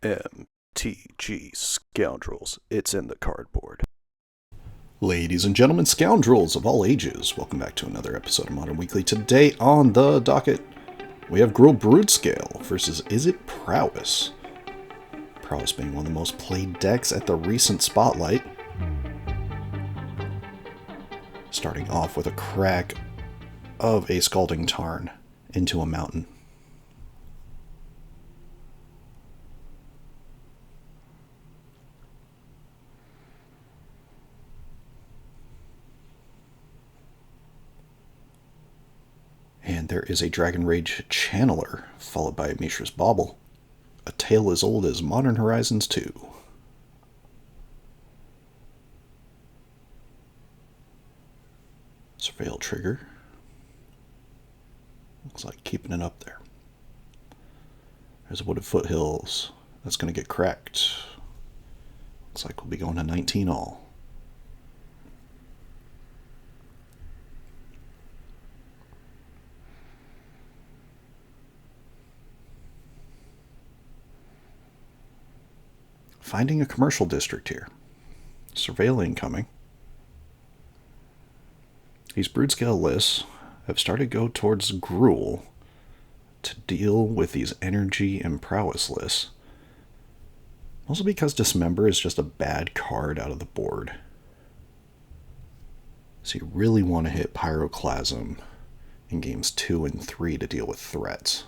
MTG Scoundrels, it's in the cardboard. Ladies and gentlemen, scoundrels of all ages, welcome back to another episode of Modern Weekly. Today on the docket, we have Gruul Broodscale versus Izzet Prowess. Prowess being one of the most played decks at the recent Spotlight. Starting off with a crack of a Scalding Tarn into a mountain. And there is a Dragon Rage Channeler, followed by a Mishra's Bauble. A tale as old as Modern Horizons 2. Surveil Trigger. Looks like keeping it up there. There's a Wooded Foothills. That's going to get cracked. Looks like we'll be going to 19 all. Finding a commercial district here. Surveil incoming. These Broodscale lists have started to go towards Gruul to deal with these energy and prowess lists. Also because Dismember is just a bad card out of the board. So you really want to hit Pyroclasm in games 2 and 3 to deal with threats.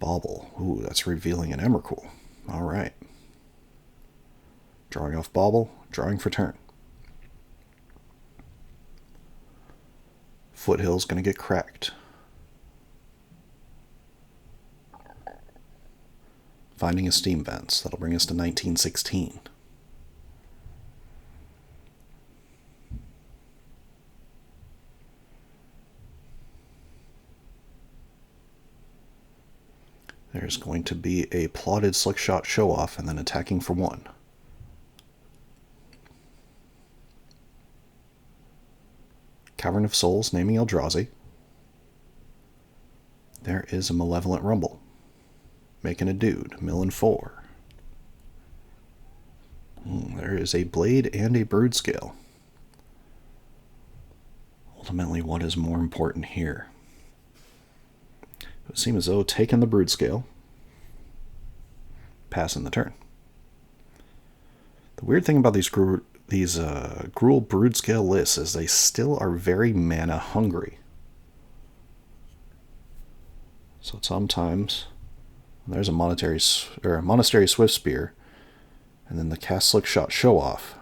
Bauble. Ooh, that's revealing an Emrakul. Alright. Drawing off Bauble, drawing for turn. Foothill's going to get cracked. Finding a Steam Vents. That'll bring us to 1916. There's going to be a plotted Slickshot Show-Off and then attacking for 1. Cavern of Souls naming Eldrazi. There is a Malevolent Rumble. Making a dude. Milling 4. There is a Blade and a Broodscale. Ultimately, what is more important here? It would seem as though taking the Broodscale, passing the turn. The weird thing about these Gruul Broodscale lists is they still are very mana hungry. So sometimes there's a Monastery Swiftspear, and then the Cast Slickshot Show-Off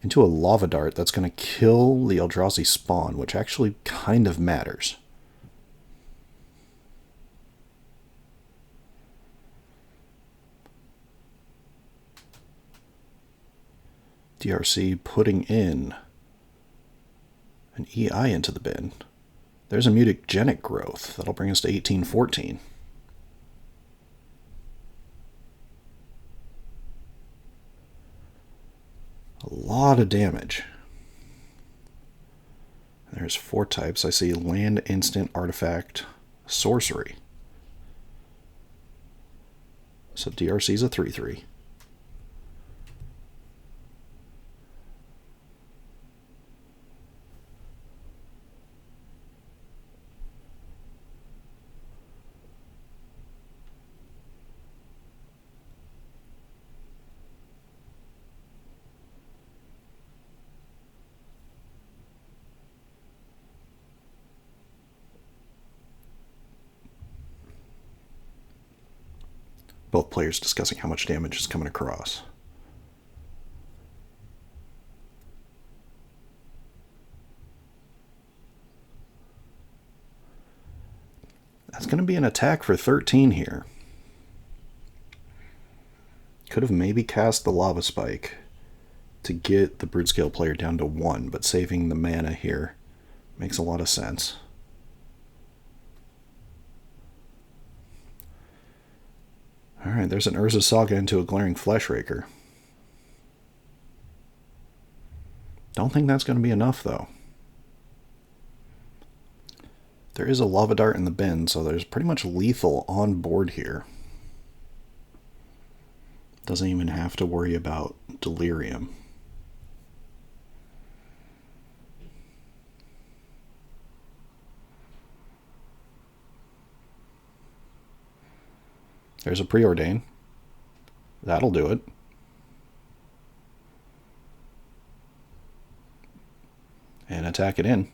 into a Lava Dart that's going to kill the Eldrazi spawn, which actually kind of matters. DRC putting in an EI into the bin. There's a Mutagenic Growth. That'll bring us to 1814. A lot of damage. There's 4 types. I see land, instant, artifact, sorcery. So DRC's a 3/3. Both players discussing how much damage is coming across. That's going to be an attack for 13 here. Could have maybe cast the Lava Spike to get the Broodscale player down to 1, but saving the mana here makes a lot of sense. Alright, there's an Urza Saga into a Glaring Fleshraker. Don't think that's going to be enough, though. There is a lava dart in the bin, so there's pretty much lethal on board here. Doesn't even have to worry about delirium. There's a preordain. That'll do it. And attack it in.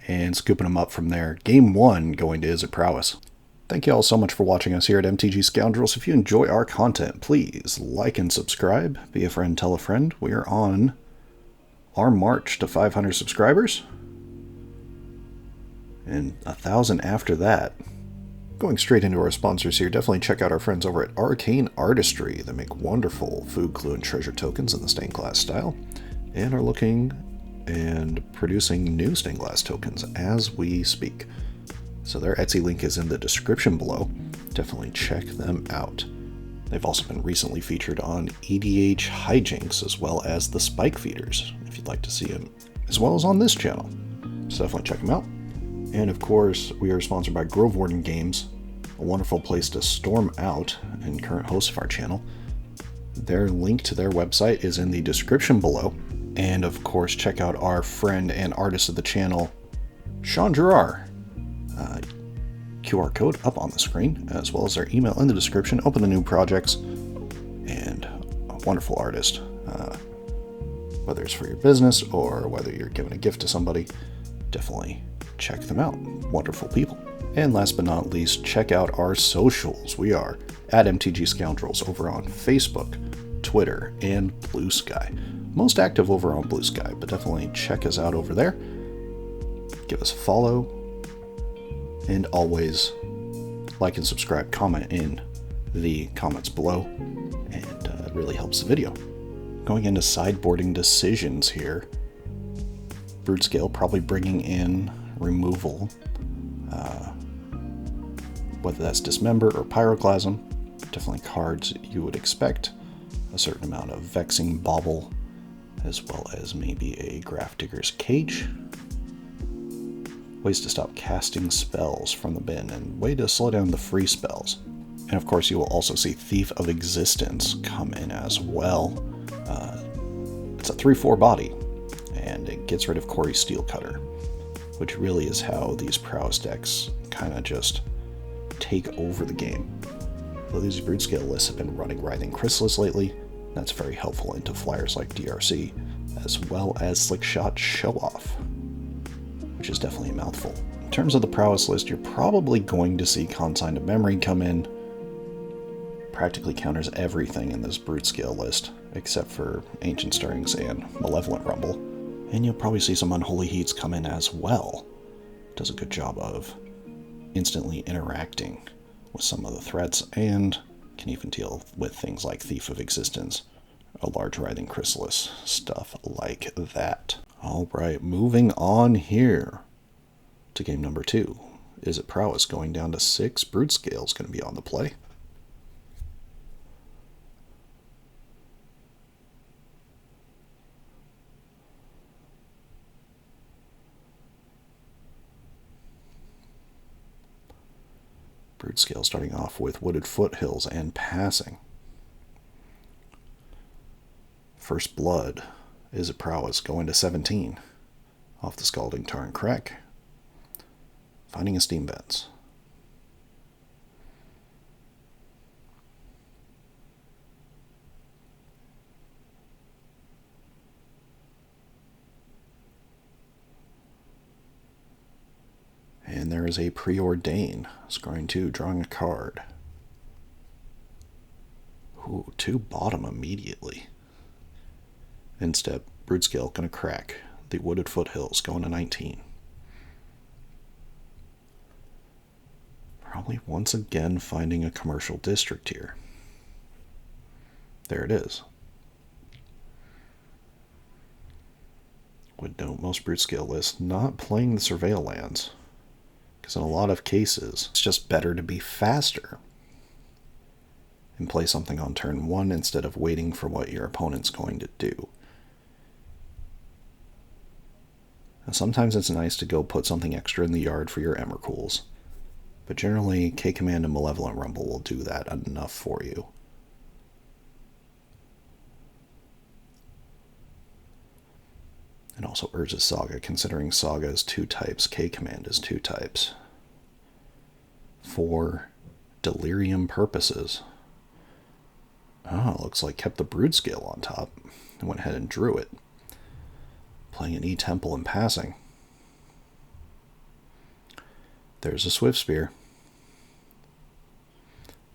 And scooping them up from there. Game 1 going to Izzet Prowess. Thank you all so much for watching us here at MTG Scoundrels. If you enjoy our content, please like and subscribe. Be a friend, tell a friend. We are on our march to 500 subscribers. And 1,000 after that. Going straight into our sponsors here, definitely check out our friends over at Arcane Artistry. They make wonderful food, clue, and treasure tokens in the stained glass style, and are looking and producing new stained glass tokens as we speak. So their Etsy link is in the description below. Definitely check them out. They've also been recently featured on EDH Hijinks, as well as the Spike Feeders, if you'd like to see them, as well as on this channel. So definitely check them out. And of course, we are sponsored by Warden Games, a wonderful place to storm out and current host of our channel. Their link to their website is in the description below. And of course, check out our friend and artist of the channel, Sean Gerard. QR code up on the screen, as well as their email in the description. Open to new projects, and a wonderful artist. Whether it's for your business or whether you're giving a gift to somebody, definitely check them out. Wonderful people. And last but not least, check out our socials. We are at MTG Scoundrels over on Facebook, Twitter, and Blue Sky. Most active over on Blue Sky, but definitely check us out over there. Give us a follow, and always like and subscribe, comment in the comments below, and it really helps the video. Going into sideboarding decisions here, Broodscale probably bringing in removal, whether that's Dismember or Pyroclasm. Definitely cards you would expect. A certain amount of Vexing Bauble, as well as maybe a Grafdigger's Cage. Ways to stop casting spells from the bin, and way to slow down the free spells. And of course, you will also see Thief of Existence come in as well. It's a 3/4 body, and it gets rid of Corey Steelcutter, which really is how these Prowess decks kind of just take over the game. Though these Broodscale lists have been running Writhing Chrysalis lately, that's very helpful into flyers like DRC, as well as Slickshot Show Off, which is definitely a mouthful. In terms of the Prowess list, you're probably going to see Consign of Memory come in. Practically counters everything in this Broodscale list, except for Ancient Stirrings and Malevolent Rumble. And you'll probably see some Unholy Heats come in as well. Does a good job of instantly interacting with some of the threats, and can even deal with things like Thief of Existence, a large Writhing Chrysalis, stuff like that. Alright, moving on here to game number 2. Izzet Prowess going down to 6. Broodscale is going to be on the play. Broodscale starting off with Wooded Foothills and passing. First Blood, Izzet Prowess going to 17. Off the Scalding Tarn Crack. Finding a Steam Vents. And there is a Preordain. Scrying 2, drawing a card. Ooh, 2 bottom immediately. Instep, Broodscale gonna crack. The Wooded Foothills going to 19. Probably once again finding a commercial district here. There it is. Would note most Broodscale lists not playing the Surveil lands, because in a lot of cases, it's just better to be faster and play something on turn 1 instead of waiting for what your opponent's going to do. Now, sometimes it's nice to go put something extra in the yard for your Emrakuls, but generally K-Command and Malevolent Rumble will do that enough for you. And also Urza's Saga, considering Saga is 2 types, K-Command is 2 types. For delirium purposes. Oh, looks like kept the Broodscale on top and went ahead and drew it. Playing an E-Temple and passing. There's a Swift Spear.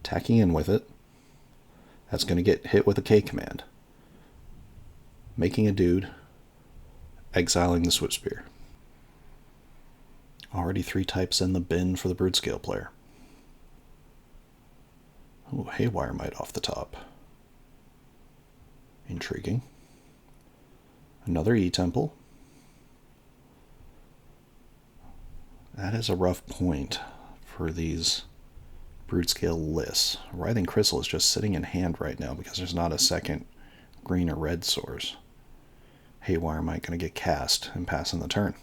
Attacking in with it. That's going to get hit with a K-Command. Making a dude. Exiling the Swift Spear. Already 3 types in the bin for the Broodscale player. Oh, Haywire Might off the top. Intriguing. Another E-Temple. That is a rough point for these Broodscale lists. Writhing Crystal is just sitting in hand right now because there's not a second green or red source. Haywire Might going to get cast and pass in the turn.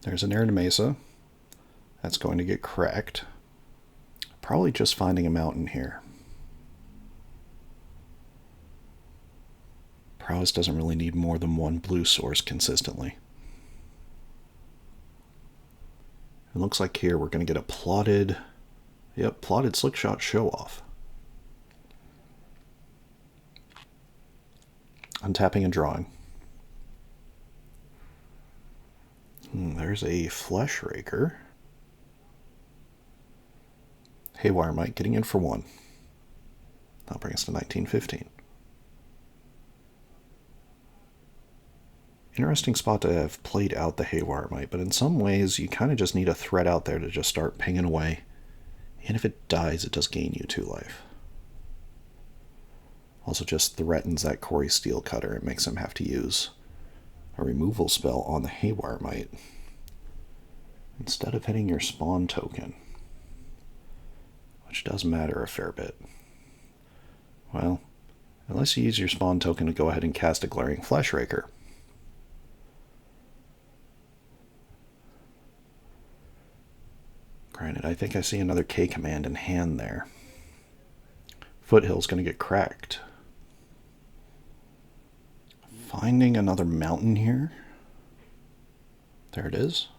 There's an Air to Mesa. That's going to get cracked. Probably just finding a mountain here. Prowess doesn't really need more than 1 blue source consistently. It looks like here we're going to get a plotted Slickshot Show-Off. Untapping and drawing. There's a Flesh Raker. Haywire Might getting in for 1. That'll bring us to 1915. Interesting spot to have played out the Haywire Might, but in some ways you kind of just need a threat out there to just start pinging away. And if it dies, it does gain you 2 life. Also just threatens that Quarry Steelcutter. It makes him have to use a removal spell on the Haywire Might instead of hitting your spawn token, which does matter a fair bit. Well, unless you use your spawn token to go ahead and cast a Glaring Flesh Raker. Granted, I think I see another K-Command in hand there. Foothill's going to get cracked. Finding another mountain here. There it is.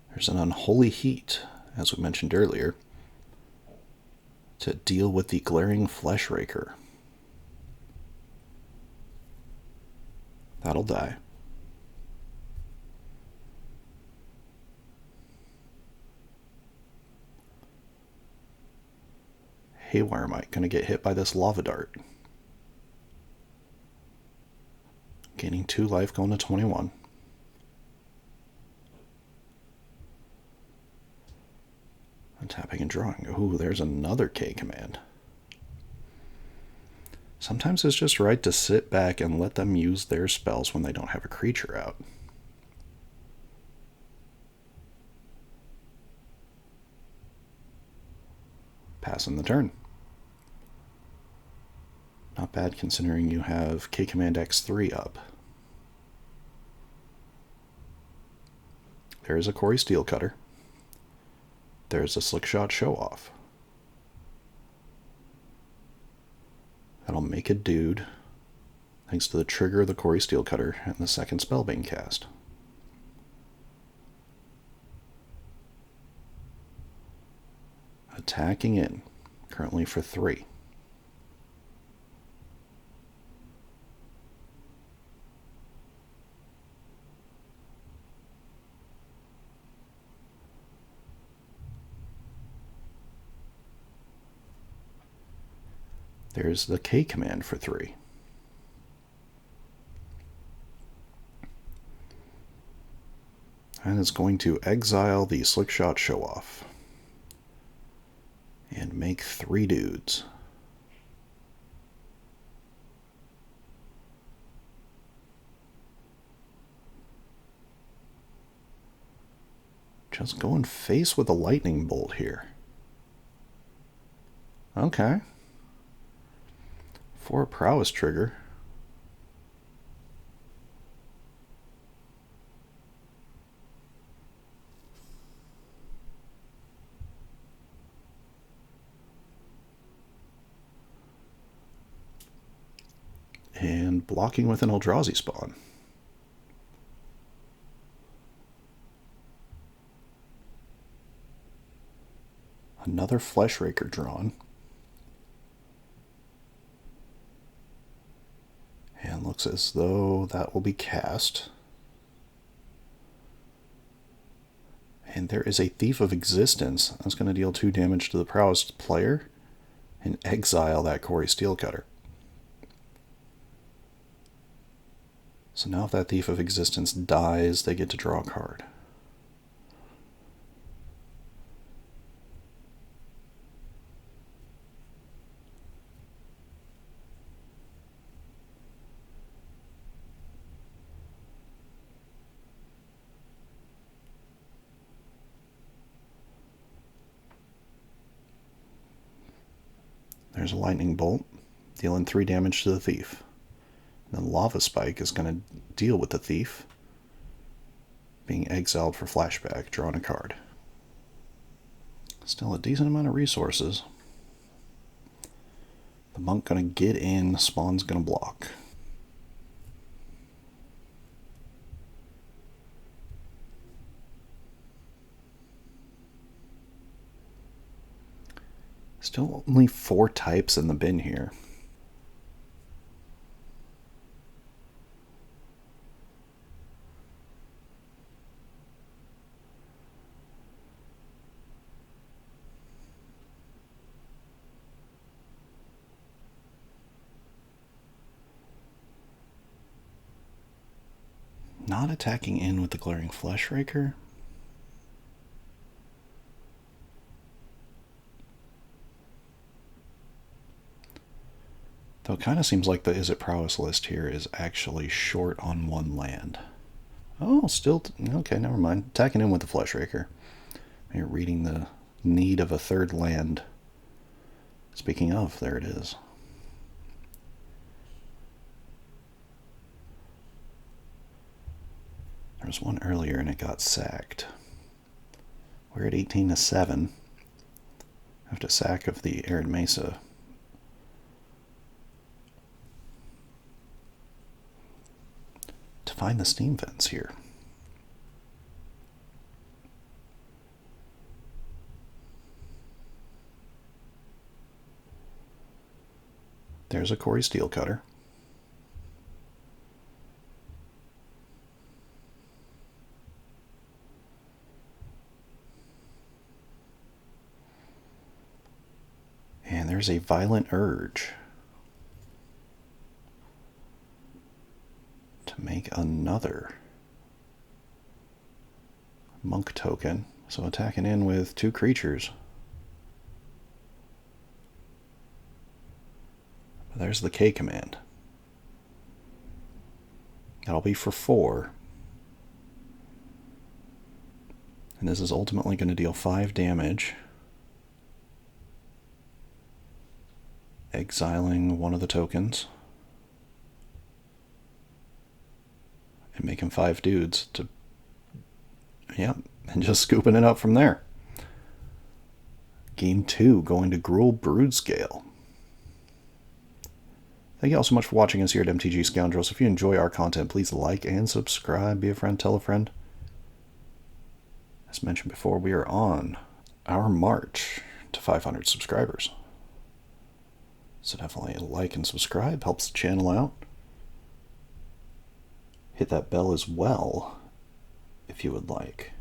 There's an Unholy Heat, as we mentioned earlier, to deal with the Glaring Flesh Raker. That'll die. Haywire Might gonna get hit by this Lava Dart. Gaining 2 life, going to 21. Tapping and drawing. Ooh, there's another K-Command. Sometimes it's just right to sit back and let them use their spells when they don't have a creature out. Passing the turn. Not bad considering you have K-Command X3 up. There's a Quarry Steelcutter. There's a Slickshot Show-Off. That'll make a dude, thanks to the trigger of the Quarry Steelcutter and the second spell being cast. Attacking in, currently for 3. There's the K-Command for 3. And it's going to exile the Slickshot Show-Off. And make 3 dudes. Just going face with a lightning bolt here. Okay. For a prowess trigger. And blocking with an eldrazi spawn. Another Flesh Raker drawn. And looks as though that will be cast. And there is a Thief of Existence. That's going to deal 2 damage to the prowess player and exile that Corey Steelcutter. So now if that Thief of Existence dies, they get to draw a card. There's a Lightning Bolt, dealing 3 damage to the Thief. And then Lava Spike is going to deal with the Thief, being exiled for flashback, drawing a card. Still a decent amount of resources. The Monk going to get in, Spawn's going to block. Still only 4 types in the bin here. Not attacking in with the Glaring Flesh Raker. Though it kind of seems like the Izzet Prowess list here is actually short on 1 land. Oh, still... okay, never mind. Attacking in with the Flesh Raker. You're reading the need of a 3rd land. Speaking of, there it is. There was one earlier and it got sacked. We're at 18-7. After sack of the Arid Mesa. To find the steam vents here. There's a Corey Steelcutter. And there's a Violent Urge. To make another Monk token. So attacking in with 2 creatures. There's the K command. That'll be for 4. And this is ultimately going to deal 5 damage. Exiling one of the tokens. And making 5 dudes to... yep, and just scooping it up from there. Game 2 going to Gruul Broodscale. Thank you all so much for watching us here at MTG Scoundrels. If you enjoy our content, please like and subscribe. Be a friend, tell a friend. As mentioned before, we are on our march to 500 subscribers. So definitely like and subscribe, helps the channel out. Hit that bell as well, if you would like,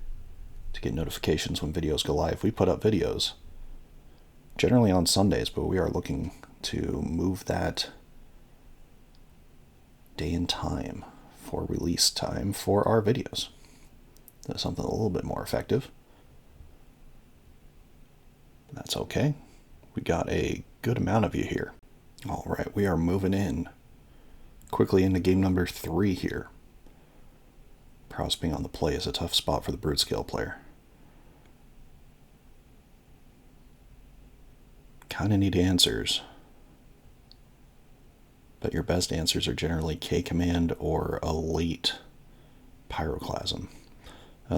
to get notifications when videos go live. We put up videos, generally on Sundays, but we are looking to move that day and time for release time for our videos. That's something a little bit more effective. That's okay. We got a good amount of you here. All right, we are moving in quickly into game number 3 here. Prowess being on the play is a tough spot for the Broodscale player. kind of need answers. But your best answers are generally K-Command or a late Pyroclasm.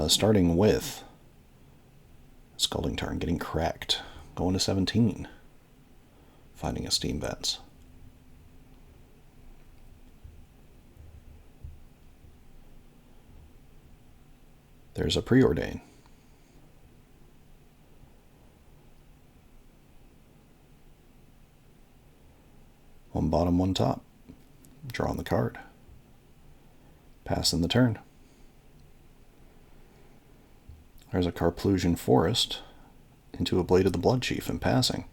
Starting with Scalding Tarn getting cracked. Going to 17. Finding a Steam Vents. There's a Preordain. One bottom, one top. Drawing the card. Passing the turn. There's a Carplusian Forest into a Blade of the Blood Chief and passing.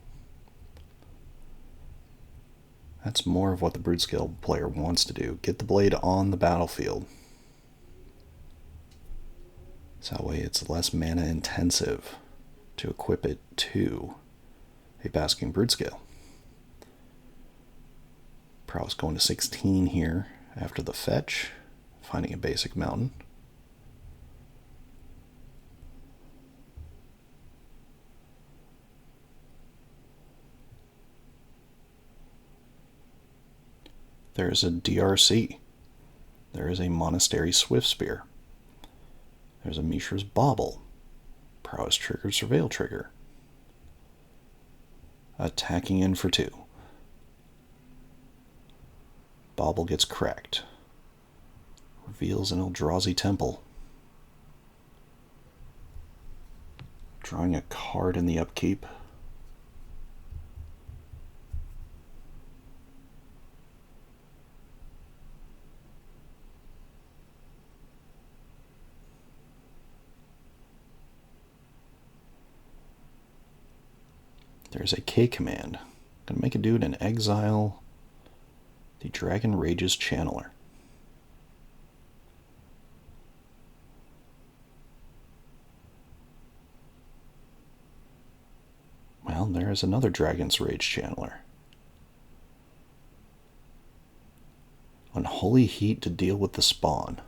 That's more of what the Broodscale player wants to do. Get the blade on the battlefield. So that way it's less mana intensive to equip it to a Basking Broodscale. Prowess going to 16 here after the fetch, finding a basic mountain. There's a DRC. There is a Monastery Swiftspear. There's a Mishra's Bauble. Prowess trigger, Surveil trigger. Attacking in for 2. Bauble gets cracked. Reveals an Eldrazi Temple. Drawing a card in the upkeep. There's a K-Command. Gonna make a dude an exile the Dragon Rage's Channeler. Well, there's another Dragon's Rage Channeler. Unholy Heat to deal with the spawn.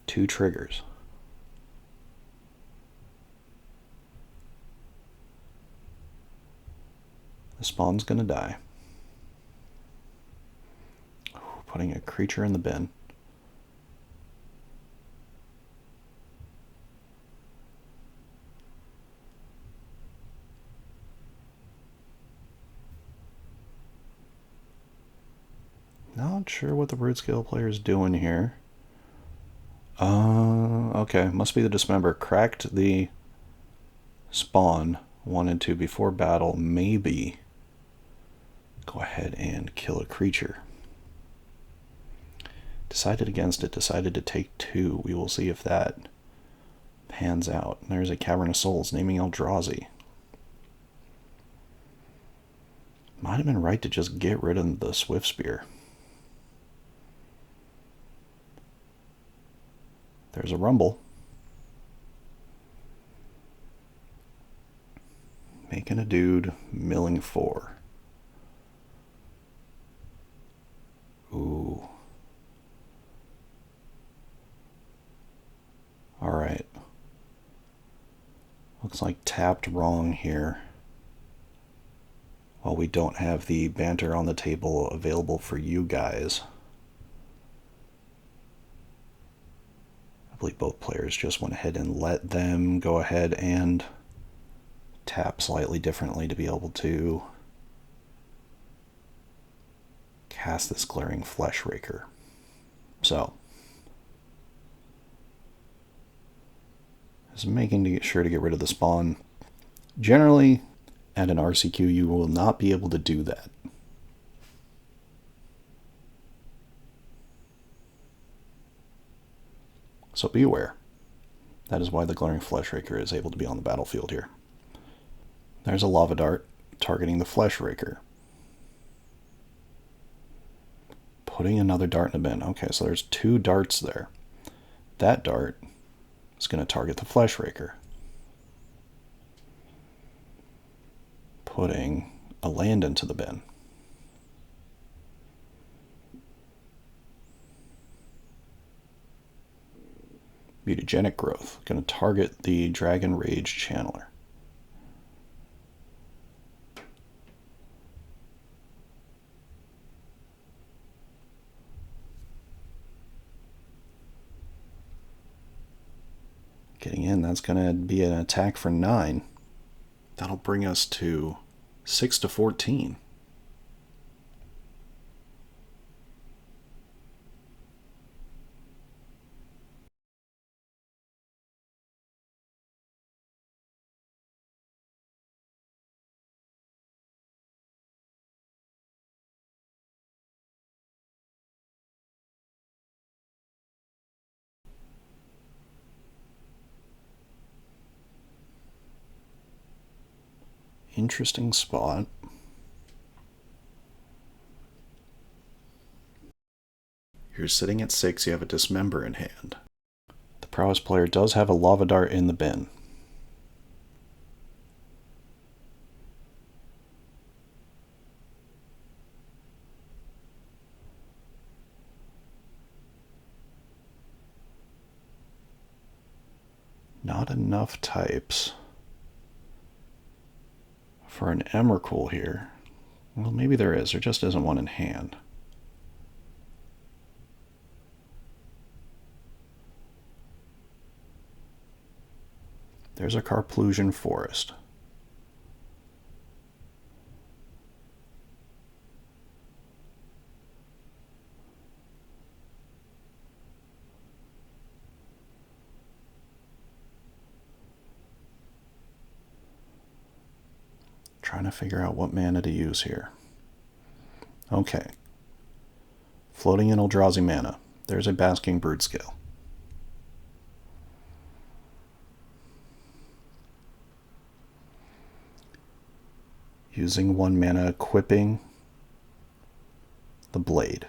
2 triggers. The spawn's gonna die. Putting a creature in the bin. Not sure what the Broodscale player is doing here. Okay, must be the Dismember. Cracked the spawn 1 and 2 before battle. Maybe go ahead and kill a creature. Decided against it, decided to take 2. We will see if that pans out. There's a Cavern of Souls, naming Eldrazi. Might have been right to just get rid of the Swiftspear. There's a Rumble. Making a dude, milling 4. Ooh. Alright. Looks like tapped wrong here. While we don't have the banter on the table available for you guys. I believe both players just went ahead and let them go ahead and tap slightly differently to be able to cast this Glaring Flesh Raker. So, just making sure to get rid of the spawn. Generally, at an RCQ, you will not be able to do that. So be aware. That is why the Glaring Flesh Raker is able to be on the battlefield here. There's a Lava Dart targeting the Flesh Raker. Putting another dart in the bin. Okay, so there's 2 darts there. That dart is going to target the Flesh Raker. Putting a land into the bin. Mutagenic Growth, going to target the Dragon Rage Channeler. Getting in, that's going to be an attack for 9. That'll bring us to 6 to 14. Interesting spot. You're sitting at 6, you have a Dismember in hand. The Prowess player does have a Lava Dart in the bin. Not enough types for an Emrakul here. Well, maybe there is. There just isn't one in hand. There's a Carplusian Forest. Trying to figure out what mana to use here. Okay. Floating in eldrazi mana. There's a Basking Broodscale. Using 1 mana, equipping the blade.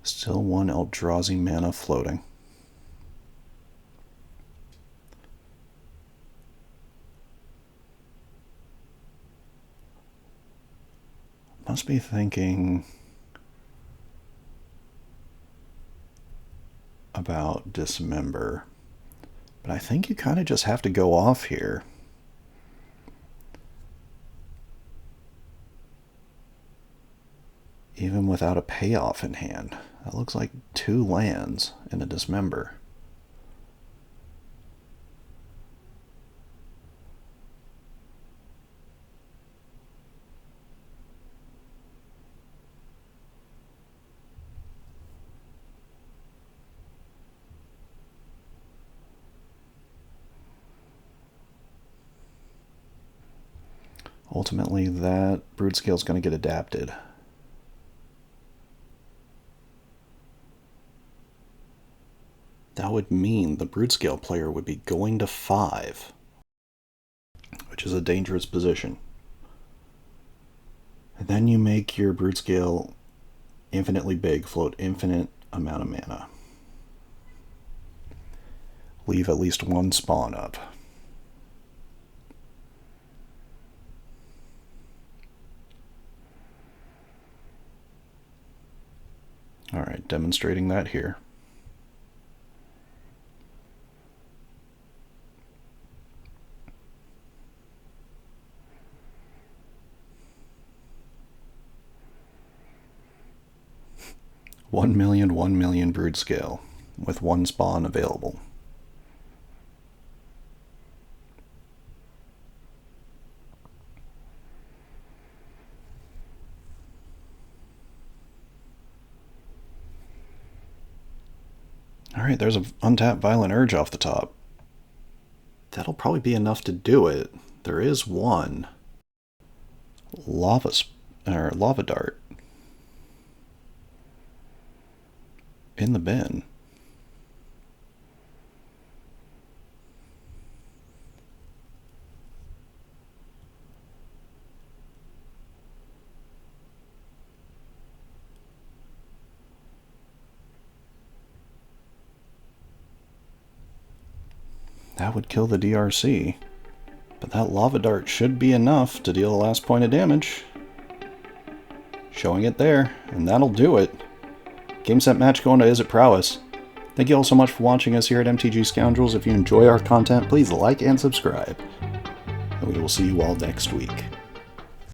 Still 1 eldrazi mana floating. Must be thinking about Dismember, but I think you kind of just have to go off here. Even without a payoff in hand. That looks like 2 lands in a Dismember. Ultimately, that Broodscale is going to get adapted. That would mean the Broodscale player would be going to 5, which is a dangerous position. And then you make your Broodscale infinitely big, float infinite amount of mana. Leave at least 1 spawn up. Alright, demonstrating that here. $1 million Broodscale with 1 spawn available. Alright, there's an untapped Violent Urge off the top. That'll probably be enough to do it. There is 1 Lava Dart in the bin. That would kill the DRC, but that Lava Dart should be enough to deal the last point of damage. Showing it there, and that'll do it. Game set match going to Izzet Prowess. Thank you all so much for watching us here at MTG Scoundrels. If you enjoy our content, please like and subscribe. And we will see you all next week.